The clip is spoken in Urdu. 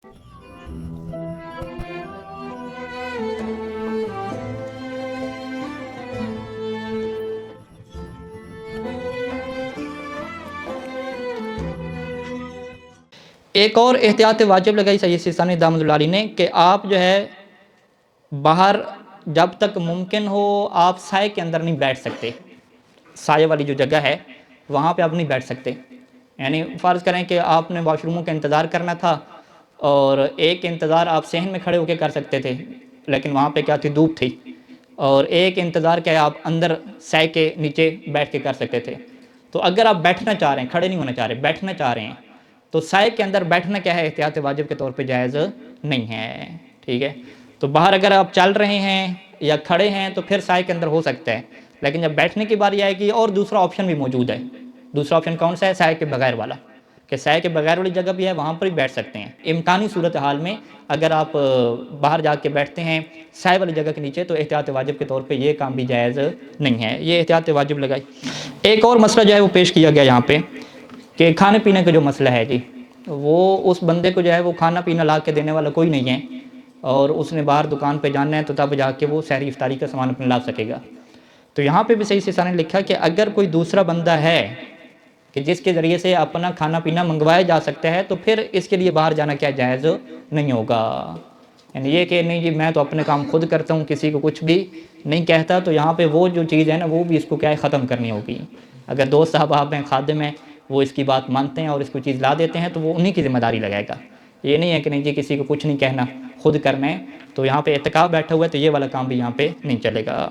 ایک اور احتیاط واجب لگائی سید سیستانی دامت اللہ علیہ نے کہ آپ جو ہے باہر جب تک ممکن ہو آپ سائے کے اندر نہیں بیٹھ سکتے. سائے والی جو جگہ ہے وہاں پہ آپ نہیں بیٹھ سکتے. یعنی فرض کریں کہ آپ نے واش روموں کا انتظار کرنا تھا اور ایک انتظار آپ صحن میں کھڑے ہو کے کر سکتے تھے، لیکن وہاں پہ کیا تھی، دھوپ تھی. اور ایک انتظار کیا آپ اندر سائے کے نیچے بیٹھ کے کر سکتے تھے. تو اگر آپ بیٹھنا چاہ رہے ہیں، کھڑے نہیں ہونا چاہ رہے، بیٹھنا چاہ رہے ہیں، تو سائے کے اندر بیٹھنا کیا ہے، احتیاط واجب کے طور پہ جائز نہیں ہے. ٹھیک ہے، تو باہر اگر آپ چل رہے ہیں یا کھڑے ہیں تو پھر سائے کے اندر ہو سکتا ہے، لیکن جب بیٹھنے کی باری آئے گی اور دوسرا آپشن بھی موجود ہے. دوسرا آپشن کون سا ہے؟ سائے کے بغیر والا، کہ سائے کے بغیر والی جگہ بھی ہے، وہاں پر بھی بیٹھ سکتے ہیں. امکانی صورتحال میں اگر آپ باہر جا کے بیٹھتے ہیں سائے والی جگہ کے نیچے تو احتیاط واجب کے طور پہ یہ کام بھی جائز نہیں ہے. یہ احتیاط واجب لگائی. ایک اور مسئلہ جو ہے وہ پیش کیا گیا یہاں پہ کہ کھانے پینے کا جو مسئلہ ہے جی، وہ اس بندے کو جو ہے وہ کھانا پینا لا کے دینے والا کوئی نہیں ہے اور اس نے باہر دکان پہ جانا ہے تو تب جا کے وہ سحری افطاری کا سامان اپنے لا سکے گا. تو یہاں پہ بھی صحیح سے نے لکھا کہ اگر کوئی دوسرا بندہ ہے کہ جس کے ذریعے سے اپنا کھانا پینا منگوایا جا سکتا ہے تو پھر اس کے لیے باہر جانا کیا جائز نہیں ہوگا. یعنی یہ کہ نہیں جی میں تو اپنے کام خود کرتا ہوں، کسی کو کچھ بھی نہیں کہتا، تو یہاں پہ وہ جو چیز ہے نا وہ بھی اس کو کیا ہے ختم کرنی ہوگی. اگر دوست صاحب آپ ہیں، خادم ہیں، وہ اس کی بات مانتے ہیں اور اس کو چیز لا دیتے ہیں تو وہ انہی کی ذمہ داری لگائے گا. یہ نہیں ہے کہ نہیں جی کسی کو کچھ نہیں کہنا، خود کرنا ہے. تو یہاں پہ اعتکاف بیٹھا ہوا ہے تو یہ والا کام بھی یہاں پہ نہیں چلے گا.